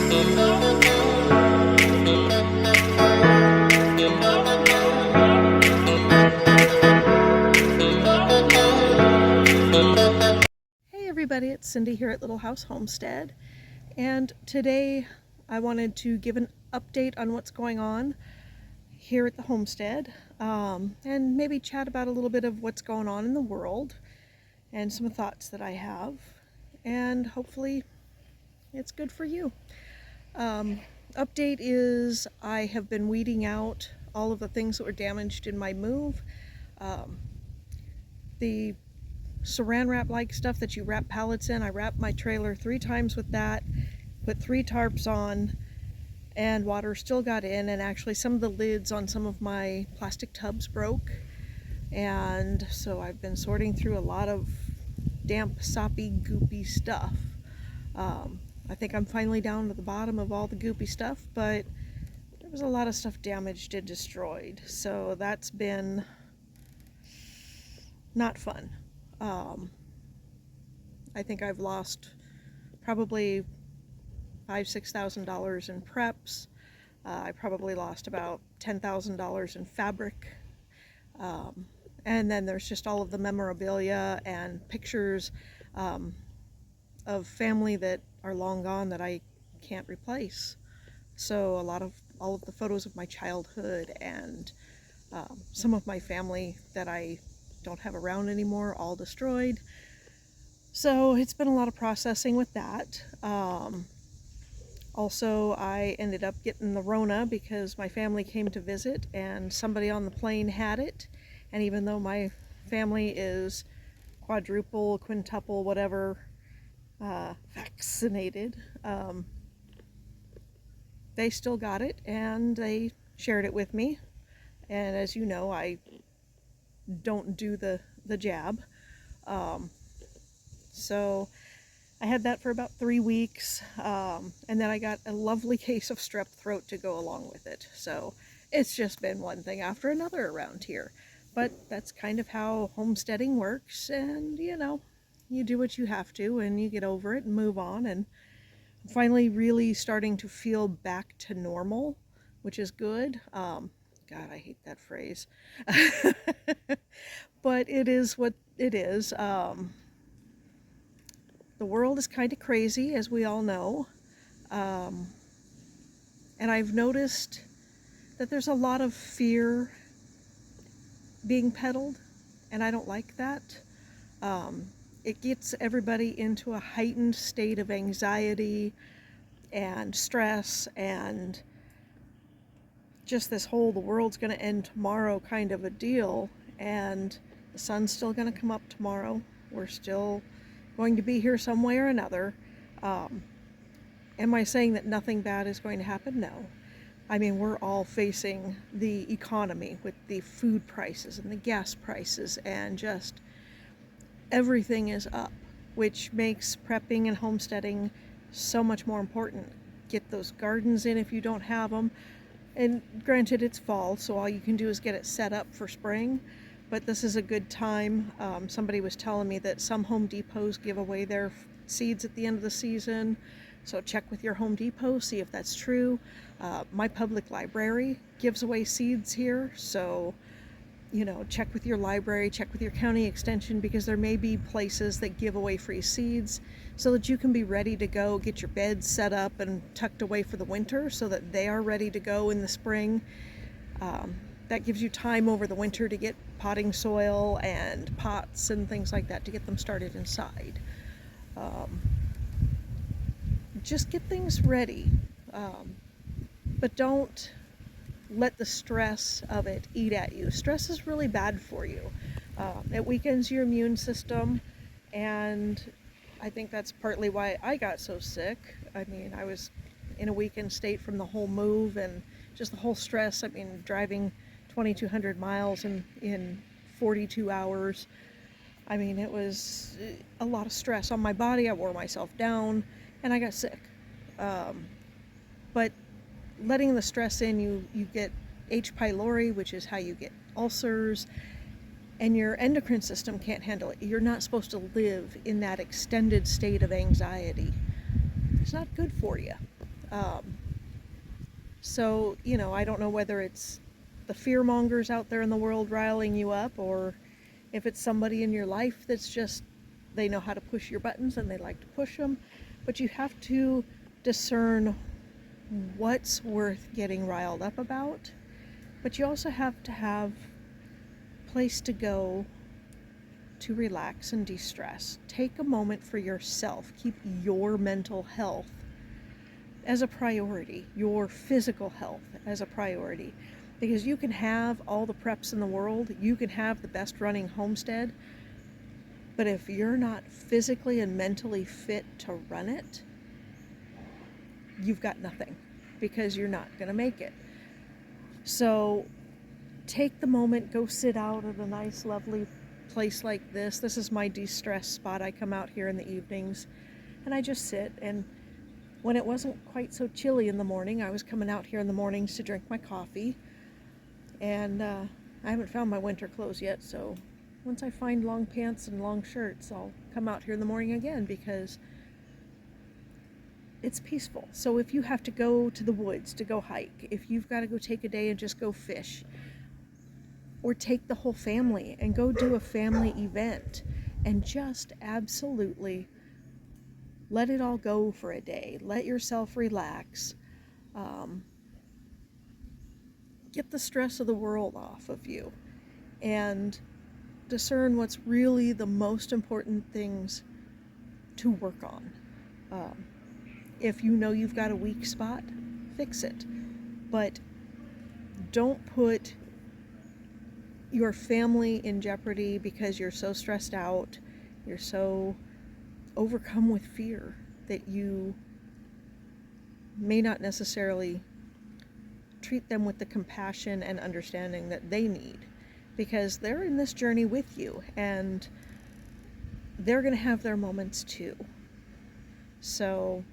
Hey everybody, it's Cindy here at Little House Homestead, and today I wanted to give an update on what's going on here at the homestead, and maybe chat about a little bit of what's going on in the world and some thoughts that I have, and hopefully it's good for you. Update is I have been weeding out all of the things that were damaged in my move. The saran wrap like stuff that you wrap pallets in, I wrapped my trailer 3 times with that, put 3 tarps on, and water still got in, and actually some of the lids on some of my plastic tubs broke, and so I've been sorting through a lot of damp, soppy, goopy stuff. I think I'm finally down to the bottom of all the goopy stuff, but there was a lot of stuff damaged and destroyed, so that's been not fun. I think I've lost probably $5,000–6,000 in preps. I probably lost about $10,000 in fabric. And then there's just all of the memorabilia and pictures of family that are long gone that I can't replace. So all of the photos of my childhood and some of my family that I don't have around anymore, all destroyed. So it's been a lot of processing with that. Also, I ended up getting the Rona because my family came to visit and somebody on the plane had it. And even though my family is quadruple, quintuple, whatever, vaccinated, they still got it and they shared it with me. And as you know, I don't do the jab. So I had that for about 3 weeks, and then I got a lovely case of strep throat to go along with it. So it's just been one thing after another around here. But that's kind of how homesteading works, and you know, you do what you have to and you get over it and move on, and I'm finally really starting to feel back to normal, which is good. God, I hate that phrase. But it is what it is. The world is kind of crazy, as we all know. And I've noticed that there's a lot of fear being peddled, and I don't like that. It gets everybody into a heightened state of anxiety and stress and just this whole the world's going to end tomorrow kind of a deal, and the sun's still going to come up tomorrow. We're still going to be here some way or another. Am I saying that nothing bad is going to happen? No. I mean, we're all facing the economy with the food prices and the gas prices, and just everything is up, which makes prepping and homesteading so much more important. Get those gardens in if you don't have them. And granted, it's fall, so all you can do is get it set up for spring, but this is a good time. Somebody was telling me that some Home Depots give away their seeds at the end of the season, so check with your Home Depot, see if that's true. My public library gives away seeds here, so you know, check with your library, check with your county extension, because there may be places that give away free seeds so that you can be ready to go, get your beds set up and tucked away for the winter so that they are ready to go in the spring. That gives you time over the winter to get potting soil and pots and things like that to get them started inside. Just get things ready, but don't let the stress of it eat at you. Stress is really bad for you. It weakens your immune system, and I think that's partly why I got so sick. I mean, I was in a weakened state from the whole move and just the whole stress. I mean, driving 2,200 miles in 42 hours. I mean, it was a lot of stress on my body. I wore myself down and I got sick. But letting the stress in, you get H. pylori, which is how you get ulcers, and your endocrine system can't handle it. You're not supposed to live in that extended state of anxiety. It's not good for you. Um, so, I don't know whether it's the fear mongers out there in the world riling you up, or if it's somebody in your life that's just, they know how to push your buttons and they like to push them. But you have to discern what's worth getting riled up about. But you also have to have a place to go to relax and de-stress. Take a moment for yourself. Keep your mental health as a priority, your physical health as a priority. Because you can have all the preps in the world, you can have the best running homestead, but if you're not physically and mentally fit to run it, you've got nothing, because you're not going to make it. So take the moment, go sit out at a nice, lovely place like this. This is my de-stress spot. I come out here in the evenings and I just sit, and when it wasn't quite so chilly in the morning, I was coming out here in the mornings to drink my coffee, and I haven't found my winter clothes yet, so once I find long pants and long shirts, I'll come out here in the morning again, because it's peaceful. So if you have to go to the woods to go hike, if you've got to go take a day and just go fish, or take the whole family and go do a family event and just absolutely let it all go for a day. Let yourself relax. Get the stress of the world off of you and discern what's really the most important things to work on. If you know you've got a weak spot, fix it. But don't put your family in jeopardy because you're so stressed out, you're so overcome with fear that you may not necessarily treat them with the compassion and understanding that they need, because they're in this journey with you and they're going to have their moments too. So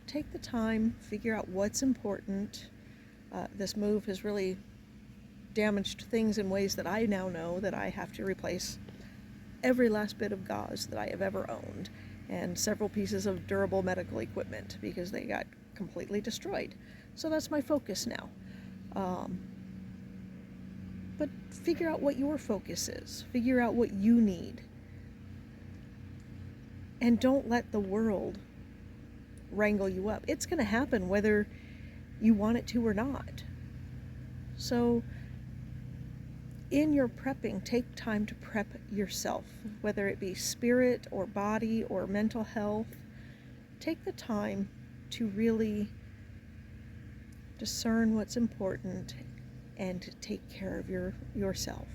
take the time, figure out what's important. This move has really damaged things in ways that I now know that I have to replace every last bit of gauze that I have ever owned, and several pieces of durable medical equipment, because they got completely destroyed. So that's my focus now. But figure out what your focus is. Figure out what you need. And don't let the world wrangle you up. It's going to happen whether you want it to or not. So in your prepping, take time to prep yourself, whether it be spirit or body or mental health. Take the time to really discern what's important and to take care of yourself.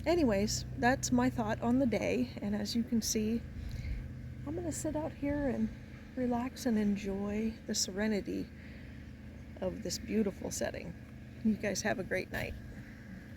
Anyways, that's my thought on the day, and as you can see, I'm going to sit out here and relax and enjoy the serenity of this beautiful setting. You guys have a great night.